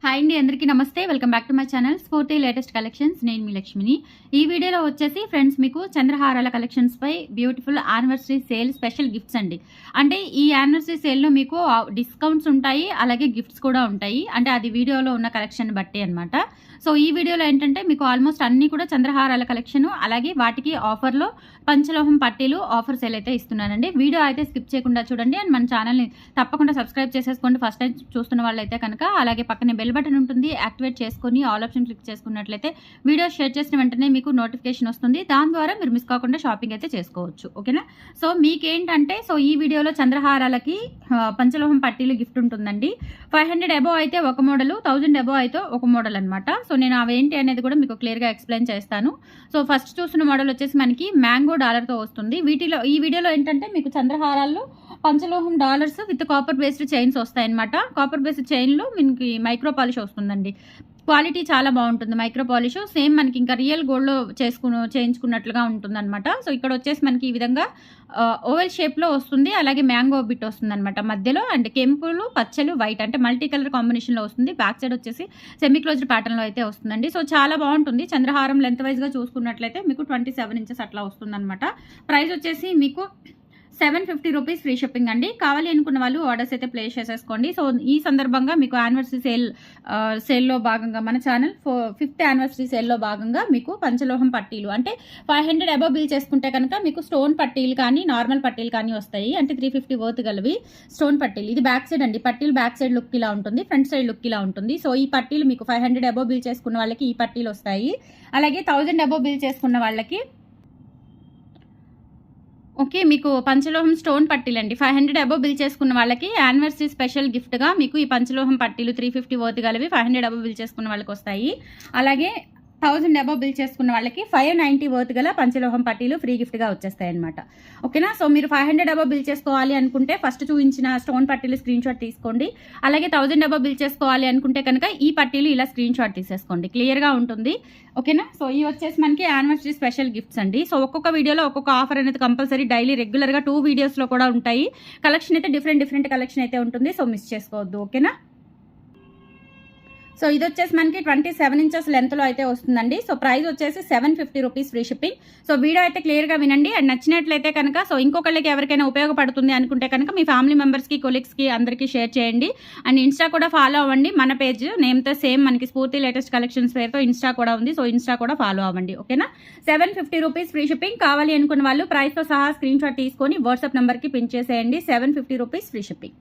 Hi అండి, అందరికీ నమస్తే. Welcome back to my channel Spoorthi latest collections. నేను మీ లక్ష్మిని. ఈ వీడియోలో వచ్చేసి ఫ్రెండ్స్ మీకు చంద్రహారాల కలెక్షన్స్ పై beautiful anniversary sale special gifts అండి. అంటే ఈ యానివర్సరీ సేల్లో మీకు డిస్కౌంట్స్ ఉంటాయి, అలాగే గిఫ్ట్స్ కూడా ఉంటాయి. అంటే అది వీడియోలో ఉన్న కలెక్షన్ బట్టి అనమాట. సో ఈ వీడియోలో ఏంటంటే మీకు ఆల్మోస్ట్ అన్నీ కూడా చంద్రహారాల కలెక్షన్, అలాగే వాటికి ఆఫర్లో పంచలోహం పట్టీలు ఆఫర్ సేల్ అయితే ఇస్తున్నానండి. వీడియో అయితే స్కిప్ చేయకుండా చూడండి. అండ్ మన ఛానల్ని తప్పకుండా సబ్స్క్రైబ్ చేసేసుకోండి ఫస్ట్ టైం చూస్తున్న వాళ్ళైతే కనుక. అలాగే పక్కనే బెల్ బటన్ ఉంటుంది, యాక్టివేట్ చేసుకొని ఆల్ ఆప్షన్ క్లిక్ చేసుకున్నట్లయితే వీడియో షేర్ చేసిన వెంటనే మీకు నోటిఫికేషన్ వస్తుంది. దాని ద్వారా మీరు మిస్ కాకుండా షాపింగ్ అయితే చేసుకోవచ్చు. ఓకేనా? సో మీకేంటంటే ఈ వీడియోలో చంద్రహారాలకి పంచలోహం పట్టీలు గిఫ్ట్ ఉంటుందండి. 500 అబోవ్ అయితే ఒక మోడల్, 1000 అబోవ్ అయితే ఒక మోడల్ అనమాట. సో నేను అవేంటి అనేది కూడా మీకు క్లియర్గా ఎక్స్ప్లెయిన్ చేస్తాను. సో ఫస్ట్ చూస్తున్న మోడల్ వచ్చేసి మనకి మ్యాంగో డాలర్తో వస్తుంది. ఈ వీడియోలో ఏంటంటే మీకు చంద్రహారాల్లో పంచలోహం dollars with copper based chains వస్తాయన్నమాట. కాపర్ బేస్డ్ చైన్లో మనకి మైక్రో పాలిష్ వస్తుందండి. క్వాలిటీ చాలా బాగుంటుంది. మైక్రో పాలిష్ సేమ్ మనకి ఇంకా రియల్ గోల్డ్లో చేయించుకున్నట్లుగా ఉంటుందన్నమాట. సో ఇక్కడ వచ్చేసి మనకి ఈ విధంగా ఓవెల్ షేప్లో వస్తుంది, అలాగే మ్యాంగో బిట్ వస్తుంది అనమాట మధ్యలో. అండ్ కెంపులు, పచ్చలు, వైట్ అంటే మల్టీ కలర్ కాంబినేషన్లో వస్తుంది. బ్యాక్ సైడ్ వచ్చేసి సెమీ క్లోజ్డ్ ప్యాటర్న్లో అయితే వస్తుందండి. సో చాలా బాగుంటుంది. చంద్రహారం లెంత్ వైజ్గా చూసుకున్నట్లయితే మీకు 27 ఇంచెస్ అట్లా వస్తుంది అనమాట. ప్రైస్ వచ్చేసి మీకు 750 రూపీస్ ఫ్రీ షిప్పింగ్ అండి. కావాలి అనుకున్న వాళ్ళు ఆర్డర్స్ అయితే ప్లేస్ చేసేసుకోండి. సో ఈ సందర్భంగా మీకు యానివర్సరీ సేల్లో భాగంగా మన ఛానల్ 5th యానివర్సరీ సేల్లో భాగంగా మీకు పంచలోహం పట్టీలు అంటే 500 అబోవ్ బిల్ చేసుకుంటే కనుక మీకు స్టోన్ పట్టీలు కానీ నార్మల్ పట్టీలు కానీ వస్తాయి. అంటే 350 వర్త్ గలవి స్టోన్ పట్టీలు. ఇది బ్యాక్ సైడ్ అండి. పట్టీలు బ్యాక్ సైడ్ లుక్ ఇలా ఉంటుంది, ఫ్రంట్ సైడ్ లుక్ ఇలా ఉంటుంది. సో ఈ పట్టీలు మీకు 500 అబోవ్ బిల్ చేసుకున్న వాళ్ళకి ఈ పట్టీలు వస్తాయి. అలాగే 1000 అబోవ్ బిల్ చేసుకున్న వాళ్ళకి ఓకే మీకు పంచలోహం స్టోన్ పట్టీలండి. 500 అబోవ్ బిల్ చేసుకున్న వాళ్ళకి యానివర్సరీ స్పెషల్ గిఫ్ట్గా మీకు ఈ పంచలోహం పట్టీలు 350 వర్త్ గలవి 500 అబోవ్ బిల్ చేసుకున్న వాళ్ళకి వస్తాయి. అలాగే 1000 అబోవ్ బిల్ చేసుకున్న వాళ్ళకి 590 వర్త్ గల పంచలోహం పట్టీలు ఫ్రీ గిఫ్ట్గా వచ్చేస్తాయి అనమాట. ఓకేనా? సో మీరు 500 అబోవ్ బిల్ చేసుకోవాలి అనుకుంటే ఫస్ట్ చూపించిన స్టోన్ పట్టీలు స్క్రీన్ షాట్ తీసుకోండి. అలాగే 1000 అబోవ్ బిల్ చేసుకోవాలి అనుకుంటే కనుక ఈ పట్టీలు ఇలా స్క్రీన్ షాట్ తీసేసుకోండి, క్లియర్గా ఉంటుంది. ఓకేనా? సో ఇవి వచ్చేసి మనకి యానివర్సరీ స్పెషల్ గిఫ్ట్స్ అండి. సో ఒక్కొక్క వీడియోలో ఒక్కొక్క ఆఫర్ అనేది కంపల్సరీ డైలీ రెగ్యులర్గా 2 వీడియోస్లో కూడా ఉంటాయి. కలెక్షన్ అయితే డిఫరెంట్ కలెక్షన్ అయితే ఉంటుంది. సో మిస్ చేసుకోవద్దు. ఓకేనా? సో ఇది వచ్చేసి మనకి 27 ఇంచెస్ లెంత్లో అయితే వస్తుందండి. సో ప్రైస్ వచ్చేసి 750 rupees free shipping. So video అయితే క్లియర్గా వినండి. అండ్ నచ్చినట్లయితే కనుక సో ఇంకొకళ్ళకి ఎవరికైనా ఉపయోగపడుతుంది అనుకుంటే కనుక మీ ఫ్యామిలీ మెంబర్స్కి, కొలీగ్స్కి అందరికీ షేర్ చేయండి. అండ్ ఇన్స్టా కూడా ఫాలో అవ్వండి. మన పేజ్ నేమ్తో సేమ్ మనకి స్ఫూర్తి లేటెస్ట్ కలెక్షన్స్ పేరుతో ఇన్స్టా కూడా ఉంది. సో ఇన్స్టా కూడా ఫాలో అవ్వండి. ఓకేనా? 750 రూపీస్ ఫ్రీ షిప్పింగ్. కావాలి అనుకున్న వాళ్ళు ప్రైస్తో సహా స్క్రీన్ షాట్ తీసుకొని వాట్సాప్ నెంబర్కి పిన్ చేసేయండి. 750 రూపీస్ ఫ్రీ షిప్పింగ్.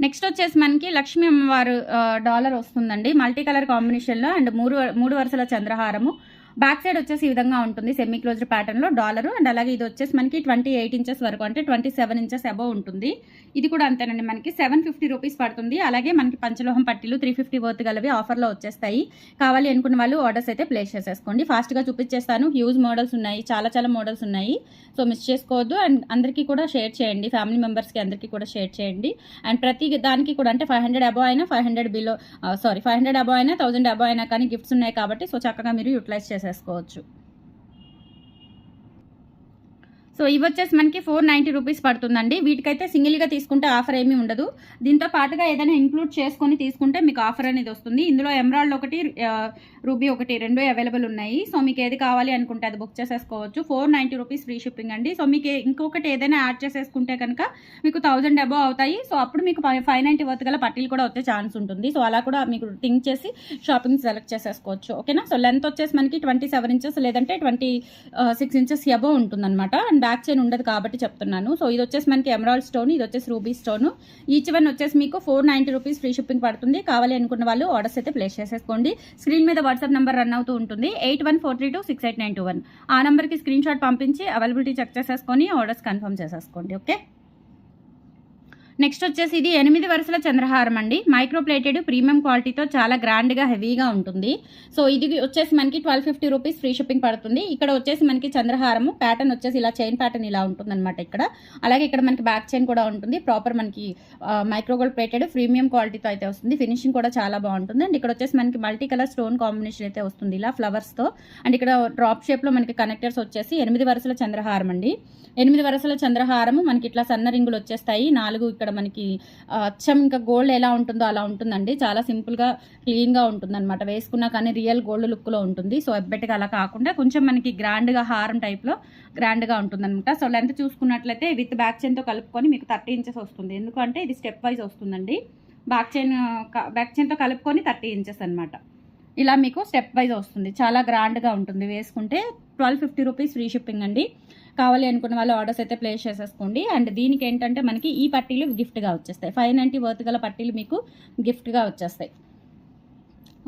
నెక్స్ట్ వచ్చేసి మనకి లక్ష్మీ అమ్మవారు డాలర్ వస్తుందండి, మల్టీ కలర్ కాంబినేషన్లో. అండ్ మూడు వరుసల చంద్రహారము. బ్యాక్ సైడ్ వచ్చేసి ఈ విధంగా ఉంటుంది, సెమీ క్లోజ్డ్ ప్యాటర్న్లో డాలరు. అండ్ అలాగే ఇది వచ్చేసి మనకి 28 ఇంచెస్ వరకు అంటే 27 ఇంచెస్ అబోవ్ ఉంటుంది. ఇది కూడా అంతేనండి, మనకి 750 రూపీస్ పడుతుంది. అలాగే మనకి పంచలోహం పట్టీలు 350 వర్త్ గలవి ఆఫర్లో వచ్చేస్తాయి. కావాలి అనుకున్న వాళ్ళు ఆర్డర్స్ అయితే ప్లేస్ చేసేసుకోండి. ఫాస్ట్గా చూపించేస్తాను. హ్యూజ్ మోడల్స్ ఉన్నాయి, చాలా మోడల్స్ ఉన్నాయి. సో మిస్ చేసుకోవద్దు. అండ్ అందరికీ కూడా షేర్ చేయండి, ఫ్యామిలీ మెంబర్స్కి అందరికీ కూడా షేర్ చేయండి. అండ్ ప్రతి దానికి కూడా అంటే 500 అబోవ్ అయినా 500 అబోవ్ అయినా 1000 అబోవ్ అయినా కానీ గిఫ్ట్స్ ఉన్నాయి కాబట్టి సో చక్కగా మీరు యూటిలైజ్ చేసేసుకోవచ్చు. సో ఇవి వచ్చేసి మనకి 490 రూపీస్ పడుతుందండి. వీటికైతే సింగిల్గా తీసుకుంటే ఆఫర్ ఏమీ ఉండదు. దీంతో పాటుగా ఏదైనా ఇంక్లూడ్ చేసుకొని తీసుకుంటే మీకు ఆఫర్ అనేది వస్తుంది. ఇందులో ఎమరాల్డ్ ఒకటి, రూబీ ఒకటి, 2 అవైలబుల్ ఉన్నాయి. సో మీకు ఏది కావాలి అనుకుంటే అది బుక్ చేసేసుకోవచ్చు. 490 రూపీస్ ఫ్రీ షిప్పింగ్ అండి. సో మీకు ఇంకొకటి ఏదైనా యాడ్ చేసేసుకుంటే కనుక మీకు 1000 అబోవ్ అవుతాయి. సో అప్పుడు మీకు 590 వర్త్ గల పట్టీలు కూడా వచ్చే ఛాన్స్ ఉంటుంది. సో అలా కూడా మీకు థింక్ చేసి షాపింగ్ సెలెక్ట్ చేసేసుకోవచ్చు. ఓకేనా? సో లెంత్ వచ్చేసి మనకి 27 ఇంచెస్ లేదంటే 26 ఇంచెస్ అబోవ్ ఉంటుందన్నమాట. అండ్ బ్యాక్ చైన్ ఉండదు కాబట్టి చెప్తున్నాను. సో ఇది వచ్చేసి మనకి ఎమరాల్డ్ స్టోన్, ఇది వచ్చేసి రూబీ స్టోన్. ఈచ్ వన్ వచ్చేసి మీకు 490 రూపీస్ ఫ్రీ షిప్పింగ్ పడుతుంది. కావాలి అనుకున్న వాళ్ళు ఆర్డర్స్ అయితే ప్లేస్ చేసేసుకోండి. స్క్రీన్ మీద వాట్సాప్ నెంబర్ రన్ అవుతూ ఉంటుంది, 8143268921. ఆ నెంబర్కి స్క్రీన్ షాట్ పంపించి అవైలబిలిటీ చెక్ చేసేసుకొని ఆర్డర్స్ కన్ఫర్మ్ చేసేసుకోండి. ఓకే? నెక్స్ట్ వచ్చేసి ఇది 8 వరుసల చంద్రహారం అండి. మైక్రో ప్లేటెడ్ ప్రీమియం క్వాలిటీతో చాలా గ్రాండ్గా హెవీగా ఉంటుంది. సో ఇది వచ్చేసి మనకి 1250 రూపీస్ ఫ్రీ షిప్పింగ్ పడుతుంది. ఇక్కడ వచ్చేసి మనకి చంద్రహారము ప్యాటర్న్ వచ్చేసి ఇలా చైన్ ప్యాటర్న్ ఇలా ఉంటుందన్నమాట ఇక్కడ. అలాగే ఇక్కడ మనకి బ్యాక్ చైన్ కూడా ఉంటుంది. ప్రాపర్ మనకి మైక్రో గోల్డ్ ప్లేటెడ్ ప్రీమియం క్వాలిటీతో అయితే వస్తుంది. ఫినిషింగ్ కూడా చాలా బాగుంటుంది. అండ్ ఇక్కడ వచ్చేసి మనకి మల్టీ కలర్ స్టోన్ కాంబినేషన్ అయితే వస్తుంది ఇలా ఫ్లవర్స్తో. అండ్ ఇక్కడ డ్రాప్ షేప్లో మనకి కనెక్టర్స్ వచ్చేసి 8 వరుసల చంద్రహారం అండి. 8 వరుసల చంద్రహారము మనకి ఇట్లా సన్న రింగులు వచ్చేస్తాయి, 4 ఇక్కడ ఇక్కడ మనకి అచ్చం ఇంకా గోల్డ్ ఎలా ఉంటుందో అలా ఉంటుందండి. చాలా సింపుల్గా క్లీన్గా ఉంటుందన్నమాట. వేసుకున్నా కానీ రియల్ గోల్డ్ లుక్లో ఉంటుంది. సో ఎబ్బెట్టుగా అలా కాకుండా కొంచెం మనకి గ్రాండ్గా హారం టైప్లో గ్రాండ్గా ఉంటుందన్నమాట. సో లెంత్ చూసుకున్నట్లయితే విత్ బ్యాక్ చైన్తో కలుపుకొని మీకు 30 ఇంచెస్ వస్తుంది. ఎందుకంటే ఇది స్టెప్ వైజ్ వస్తుందండి. బ్యాక్ చైన్తో కలుపుకొని 30 ఇంచెస్ అనమాట. ఇలా మీకు స్టెప్ వైజ్ వస్తుంది. చాలా గ్రాండ్గా ఉంటుంది. వేసుకుంటే 1250 రూపీస్ ఫ్రీ షిప్పింగ్ అండి. కావాలి అనుకున్న వాళ్ళు ఆర్డర్స్ అయితే ప్లేస్ చేసేసుకోండి. అండ్ దీనికి ఏంటంటే మనకి ఈ పట్టీలు గిఫ్ట్గా వచ్చేస్తాయి. 590 వర్త్ గల పట్టీలు మీకు గిఫ్ట్గా వచ్చేస్తాయి.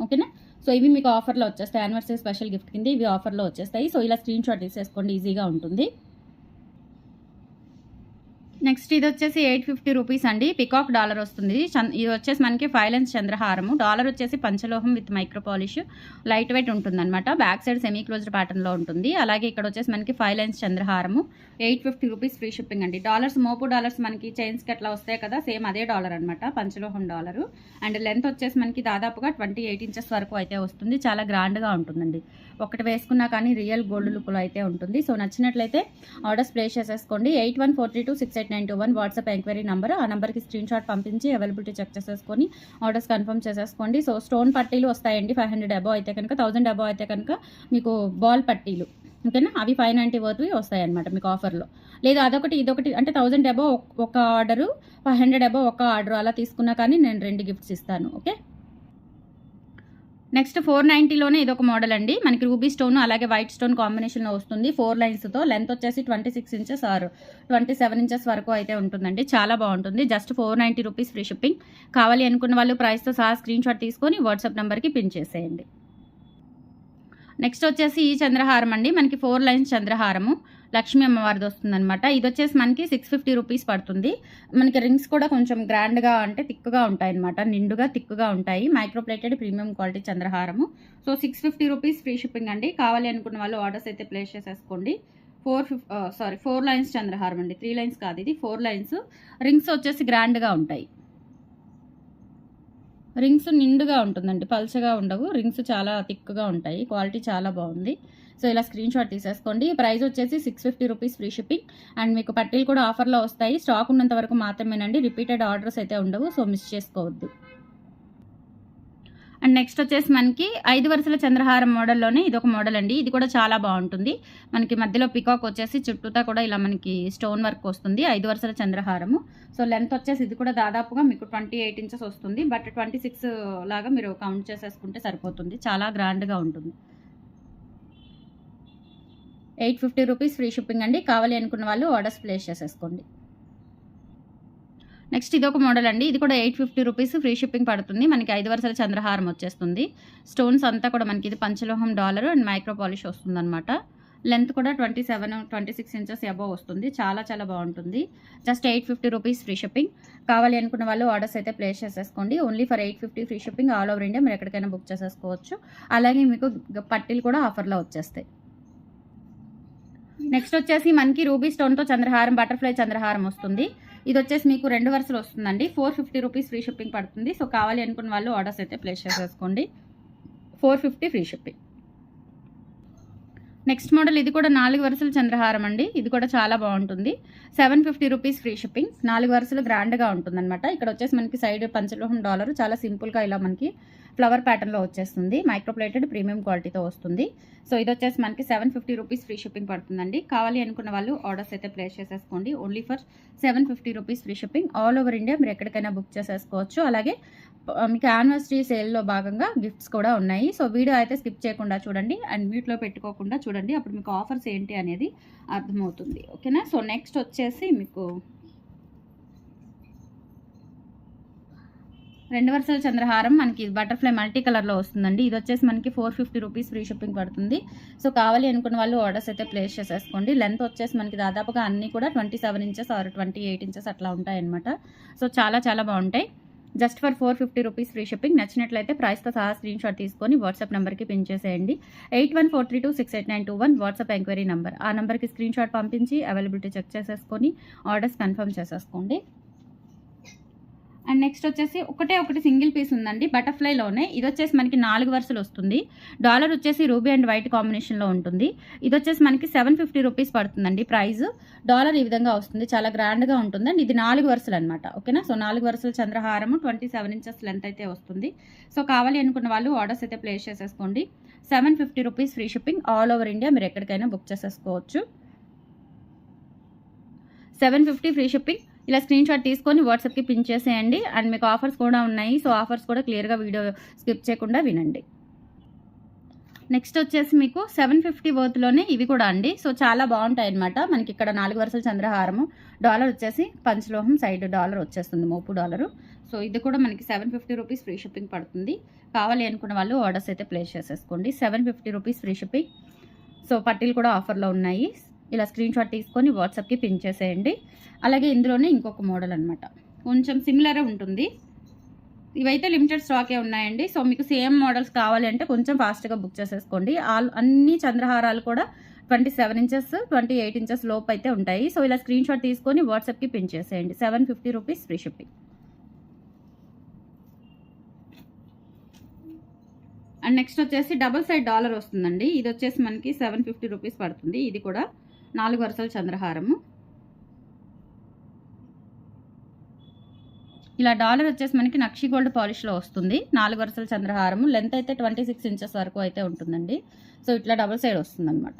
ఓకేనా? సో ఇవి మీకు ఆఫర్లో వచ్చేస్తాయి. యానివర్సరీ స్పెషల్ గిఫ్ట్ కింద ఇవి ఆఫర్లో వచ్చేస్తాయి. సో ఇలా స్క్రీన్ షాట్ తీసేసుకోండి, ఈజీగా ఉంటుంది. నెక్స్ట్ ఇది వచ్చేసి 850 రూపీస్ అండి. పికాక్ డాలర్ వస్తుంది. ఇది వచ్చేసి మనకి 5 లైన్స్ చంద్రహారము. డాలర్ వచ్చేసి పంచలోహం with micro polish, light weight ఉంటుంది అనమాట. బ్యాక్ సైడ్ సెమీ క్లోజ్డ్ ప్యాటర్న్లో ఉంటుంది. అలాగే ఇక్కడ వచ్చేసి మనకి 5 లైన్స్ చంద్రహారము 850 రూపీస్ ఫ్రీ షిప్పింగ్ అండి. డాలర్స్ మోపు డాలర్స్ మనకి చైన్స్కి అట్లా వస్తాయి కదా, సేమ్ అదే డాలర్ అనమాట, పంచలోహం డాలరు. అండ్ లెంత్ వచ్చేసి మనకి దాదాపుగా 28 ఇంచెస్ వరకు అయితే వస్తుంది. చాలా గ్రాండ్గా ఉంటుందండి. ఒకటి వేసుకున్నా కానీ రియల్ గోల్డ్ లుక్లో అయితే ఉంటుంది. సో నచ్చినట్లయితే ఆర్డర్స్ ప్లేస్ చేసేసుకోండి. 8143268921 వాట్సాప్ ఎంక్వైరీ నెంబర్. ఆ నెంబర్కి స్క్రీన్ షాట్ పంపించి అవైలబిలిటీ చెక్ చేసేసుకొని ఆర్డర్స్ కన్ఫర్మ్ చేసేసుకోండి. సో స్టోన్ పట్టీలు వస్తాయండి. 500 అబవ్ అయితే కనుక, 1000 అబవ్ అయితే కనుక మీకు బాల్ పట్టీలు, ఓకేనా, అవి 590 వర్త్వి వస్తాయి అనమాట మీకు ఆఫర్లో. లేదు అదొకటి ఇదొకటి అంటే 1000 అబవ్ ఒక ఆర్డరు, 500 అబవ్ ఒక ఆర్డర్ అలా తీసుకున్నా కానీ నేను 2 గిఫ్ట్స్ ఇస్తాను. ఓకే. నెక్స్ట్ 490లోనే ఇదొక మోడల్ అండి. మనకి రూబీ స్టోన్ అలాగే వైట్ స్టోన్ కాంబినేషన్లో వస్తుంది. 4 లైన్స్తో. లెంత్ వచ్చేసి 26 ఇంచెస్ ఆర్ 27 ఇంచెస్ వరకు అయితే ఉంటుందండి. చాలా బాగుంటుంది. Just 490 rupees free shipping. కావాలి అనుకున్న వాళ్ళు ప్రైస్తో సహా స్క్రీన్ షాట్ తీసుకొని వాట్సాప్ నెంబర్కి పిన్ చేసేయండి. నెక్స్ట్ వచ్చేసి ఈ చంద్రహారం అండి. మనకి 4 లైన్స్ చంద్రహారము లక్ష్మీ అమ్మవారిది వస్తుందన్నమాట. ఇది వచ్చేసి మనకి 650 రూపీస్ పడుతుంది. మనకి రింగ్స్ కూడా కొంచెం గ్రాండ్గా అంటే థిక్గా ఉంటాయి అనమాట. నిండుగా థిక్గా ఉంటాయి. మైక్రోప్లేటెడ్ ప్రీమియం క్వాలిటీ చంద్రహారము. సో 650 రూపీస్ ఫ్రీ షిప్పింగ్ అండి. కావాలి అనుకున్న వాళ్ళు ఆర్డర్స్ అయితే ప్లేస్ చేసేసుకోండి. 4 లైన్స్ చంద్రహారం అండి. 3 లైన్స్ కాదు, ఇది 4 లైన్స్. రింగ్స్ వచ్చేసి గ్రాండ్గా ఉంటాయి. రింగ్స్ నిండుగా ఉంటుందండి, పల్చగా ఉండవు. రింగ్స్ చాలా థిక్గా ఉంటాయి. క్వాలిటీ చాలా బాగుంది. సో ఇలా స్క్రీన్ షాట్ తీసేసుకోండి. ప్రైస్ వచ్చేసి 650 రూపీస్ ఫ్రీ షిప్పింగ్. అండ్ మీకు పట్టీలు కూడా ఆఫర్లో వస్తాయి. స్టాక్ ఉన్నంత వరకు మాత్రమేనండి. రిపీటెడ్ ఆర్డర్స్ అయితే ఉండవు. సో మిస్ చేసుకోవద్దు. అండ్ నెక్స్ట్ వచ్చేసి మనకి 5 వరుసల చంద్రహారం మోడల్లోనే ఇదొక మోడల్ అండి. ఇది కూడా చాలా బాగుంటుంది. మనకి మధ్యలో పికాక్ వచ్చేసి చుట్టూతా కూడా ఇలా మనకి స్టోన్ వర్క్ వస్తుంది. 5 వరుసల చంద్రహారము. సో లెంత్ వచ్చేసి ఇది కూడా దాదాపుగా మీకు 28 ఇంచెస్ వస్తుంది. బట్ 26 లాగా మీరు కౌంట్ చేసేసుకుంటే సరిపోతుంది. చాలా గ్రాండ్గా ఉంటుంది. 850 రూపీస్ ఫ్రీ షిప్పింగ్ అండి. కావాలి అనుకున్న వాళ్ళు ఆర్డర్స్ ప్లేస్ చేసేసుకోండి. నెక్స్ట్ ఇదొక మోడల్ అండి. ఇది కూడా 850 రూపీస్ ఫ్రీ షిప్పింగ్ పడుతుంది. మనకి 5 వరుసల చంద్రహారం వచ్చేస్తుంది. స్టోన్స్ అంతా కూడా మనకి ఇది పంచలోహం డాలర్ అండ్ మైక్రో పాలిష్ వస్తుంది అనమాట. లెంత్ కూడా 26 ఇంచెస్ అబవ్ వస్తుంది. చాలా చాలా బాగుంటుంది. Just 850 rupees free shipping. కావాలి అనుకున్న వాళ్ళు ఆర్డర్స్ అయితే ప్లేస్ చేసేసుకోండి. Only for 850 free shipping. All over India మీరు ఎక్కడికైనా బుక్ చేసేసుకోవచ్చు. అలాగే మీకు పట్టీలు కూడా ఆఫర్లో వచ్చేస్తాయి. నెక్స్ట్ వచ్చేసి మనకి రూబీ స్టోన్తో చంద్రహారం, బటర్ఫ్లై చంద్రహారం వస్తుంది. ఇది వచ్చేసి మీకు 2 వరుసలు వస్తుందండి. 450 రూపీస్ ఫ్రీ షిప్పింగ్ పడుతుంది. సో కావాలి అనుకున్న వాళ్ళు ఆర్డర్స్ అయితే ప్లేస్ చేసేసుకోండి. 450 ఫ్రీ షిప్పింగ్. నెక్స్ట్ మోడల్ ఇది కూడా 4 వరుసల చంద్రహారం అండి. ఇది కూడా చాలా బాగుంటుంది. 750 రూపీస్ ఫ్రీ షిప్పింగ్. 4 వరుసలు గ్రాండ్గా ఉంటుంది అనమాట. ఇక్కడ వచ్చేసి మనకి సైడ్ పంచలోహం డాలర్ చాలా సింపుల్గా ఇలా మనకి ఫ్లవర్ ప్యాటర్న్లో వచ్చేస్తుంది. మైక్రోప్లేటెడ్ ప్రీమియం క్వాలిటీతో వస్తుంది. సో ఇది వచ్చేసి మనకి 750 రూపీస్ ఫ్రీ షిప్పింగ్ పడుతుందండి. కావాలి అనుకున్న వాళ్ళు ఆర్డర్స్ అయితే ప్లేస్ చేసేసుకోండి. Only for 750 rupees free shipping. All over India మీరు ఎక్కడికైనా బుక్ చేసేసుకోవచ్చు. అలాగే మీకు యానివర్సరీ సేల్లో భాగంగా గిఫ్ట్స్ కూడా ఉన్నాయి. సో వీడియో అయితే స్కిప్ చేయకుండా చూడండి అండ్ మ్యూట్లో పెట్టుకోకుండా చూడండి. అప్పుడు మీకు ఆఫర్స్ ఏంటి అనేది అర్థమవుతుంది. ఓకేనా. సో నెక్స్ట్ వచ్చేసి మీకు 2 వరుసల చంద్రహారం మనకి బటర్ఫ్లై మల్టీ కలర్లో వస్తుందండి. ఇది వచ్చేసి మనకి 450 రూపీస్ ఫ్రీ షిప్పింగ్ పడుతుంది. సో కావాలి అనుకున్న వాళ్ళు ఆర్డర్స్ అయితే ప్లేస్ చేసేసుకోండి. లెంత్ వచ్చేసి మనకి దాదాపుగా అన్నీ కూడా 27 ఇంచెస్ ఆర్ 28 ఇంచెస్ అట్లా ఉంటాయన్నమాట. సో చాలా చాలా బాగుంటాయి. Just for 450 rupees free shipping. నచ్చినట్లయితే ప్రైస్తో సహా స్క్రీన్ షాట్ తీసుకొని వాట్సాప్ నెంబర్కి పిన్ చేసేయండి. 8143268921 వాట్సాప్ ఎంక్వైరీ నెంబర్. ఆ నెంబర్కి స్క్రీన్ షాట్ పంపించి అవైలబిలిటీ చెక్ చేసేసుకొని ఆర్డర్స్ కన్ఫర్మ్ చేసేసుకోండి. అండ్ నెక్స్ట్ వచ్చేసి ఒకటి సింగిల్ పీస్ ఉందండి బటర్ఫ్లైలోనే. ఇది వచ్చేసి మనకి 4 వరుసలు వస్తుంది. డాలర్ వచ్చేసి రూబీ అండ్ వైట్ కాంబినేషన్లో ఉంటుంది. ఇది వచ్చేసి మనకి 750 రూపీస్ పడుతుందండి ప్రైస్. డాలర్ ఈ విధంగా వస్తుంది, చాలా గ్రాండ్గా ఉంటుంది. అండ్ ఇది 4 వరుసలు అనమాట. ఓకేనా. సో 4 వరుసలు చంద్రహారము 27 ఇంచెస్ లెంత్ అయితే వస్తుంది. సో కావాలి అనుకున్న వాళ్ళు ఆర్డర్స్ అయితే ప్లేస్ చేసేసుకోండి. 750 rupees free shipping all over India, మీరు ఎక్కడికైనా బుక్ చేసేసుకోవచ్చు. 750 ఫ్రీ షిప్పింగ్. ఇలా స్క్రీన్ షాట్ తీసుకొని వాట్సాప్కి పిన్ చేసేయండి. అండ్ మీకు ఆఫర్స్ కూడా ఉన్నాయి. సో ఆఫర్స్ కూడా క్లియర్గా వీడియో స్కిప్ చేయకుండా వినండి. నెక్స్ట్ వచ్చేసి మీకు 750 వర్త్లోనే ఇవి కూడా అండి. సో చాలా బాగుంటాయి అనమాట. మనకి ఇక్కడ 4 వరుసల చంద్రహారము, డాలర్ వచ్చేసి పంచలోహం, సైడ్ డాలర్ వచ్చేస్తుంది, మోపు డాలరు. సో ఇది కూడా మనకి 750 రూపీస్ ఫ్రీ షిప్పింగ్ పడుతుంది. కావాలి అనుకున్న వాళ్ళు ఆర్డర్స్ అయితే ప్లేస్ చేసేసుకోండి. 750 రూపీస్ ఫ్రీ షిప్పింగ్. సో పట్టీలు కూడా ఆఫర్లో ఉన్నాయి. ఇలా స్క్రీన్ షాట్ తీసుకొని వాట్సాప్కి పిన్ చేసేయండి. అలాగే ఇందులోనే ఇంకొక మోడల్ అనమాట, కొంచెం సిమిలరే ఉంటుంది. ఇవైతే లిమిటెడ్ స్టాకే ఉన్నాయండి. సో మీకు సేమ్ మోడల్స్ కావాలి అంటే కొంచెం ఫాస్ట్గా బుక్ చేసేసుకోండి. అన్ని చంద్రహారాలు కూడా 27 ఇంచెస్ 28 ఇంచెస్ లోపు అయితే ఉంటాయి. సో ఇలా స్క్రీన్ షాట్ తీసుకొని వాట్సాప్కి పిన్ చేసేయండి. 750 rupees free shipping. And next వచ్చేసి డబుల్ సైడ్ డాలర్ వస్తుందండి. ఇది వచ్చేసి మనకి 750 రూపీస్ పడుతుంది. ఇది కూడా 4 వరుసల చంద్రహారము. ఇలా డాలర్ వచ్చేసి మనకి నక్షి గోల్డ్ పాలిష్లో వస్తుంది. 4 వరుసల చంద్రహారము, లెంత్ అయితే 26 ఇంచెస్ వరకు అయితే ఉంటుందండి. సో ఇట్లా డబుల్ సైడ్ వస్తుంది అనమాట.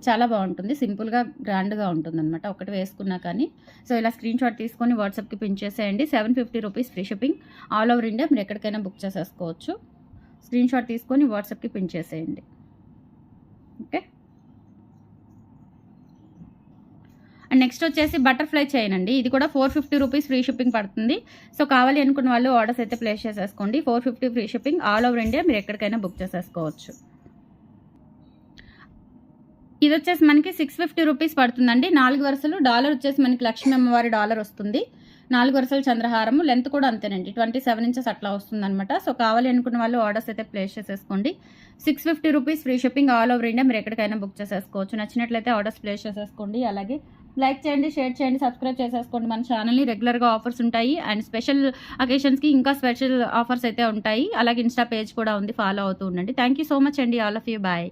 చాలా బాగుంటుంది, సింపుల్గా గ్రాండ్గా ఉంటుంది అనమాట ఒకటి వేసుకున్నా కానీ. సో ఇలా స్క్రీన్ షాట్ తీసుకొని వాట్సాప్కి పిన్ చేసేయండి. 750 rupees free shipping all over India, మీరు ఎక్కడికైనా బుక్ చేసేసుకోవచ్చు. స్క్రీన్ షాట్ తీసుకొని వాట్సాప్కి పిన్ చేసేయండి. ఓకే. అండ్ నెక్స్ట్ వచ్చేసి బటర్ఫ్లై చైన్ అండి. ఇది కూడా 450 రూపీస్ ఫ్రీ షిప్పింగ్ పడుతుంది. సో కావాలి అనుకున్న వాళ్ళు ఆర్డర్స్ అయితే ప్లేస్ చేసేసుకోండి. 450 free shipping all over India, మీరు ఎక్కడికైనా బుక్ చేసేసుకోవచ్చు. ఇది వచ్చేసి మనకి 650 రూపీస్ పడుతుందండి. 4 వరుసలు, డాలర్ వచ్చేసి మనకి లక్ష్మీ అమ్మవారి డాలర్ వస్తుంది. 4 వరుసలు చంద్రహారము, లెంత్ కూడా అంతేనండి, 27 ఇంచెస్ అట్లా వస్తుంది అనమాట. సో కావాలి అనుకున్న వాళ్ళు ఆర్డర్స్ అయితే ప్లేస్ చేసేసుకోండి. 650 rupees free shipping all over India, మీరు ఎక్కడికైనా బుక్ చేసేసుకోవచ్చు. నచ్చినట్లయితే ఆర్డర్స్ ప్లేస్ చేసేసుకోండి. అలాగే లైక్ చేయండి, షేర్ చేయండి, సబ్స్క్రైబ్ చేసేసుకోండి మన ఛానల్ని. రెగ్యులర్గా ఆఫర్స్ ఉంటాయి అండ్ స్పెషల్ అకేషన్స్కి ఇంకా స్పెషల్ ఆఫర్స్ అయితే ఉంటాయి. అలాగే ఇన్స్టా పేజ్ కూడా ఉంది, ఫాలో అవుతూ ఉండండి. థ్యాంక్ యూ సో మచ్ అండి, ఆల్ ఆఫ్ యూ. బాయ్.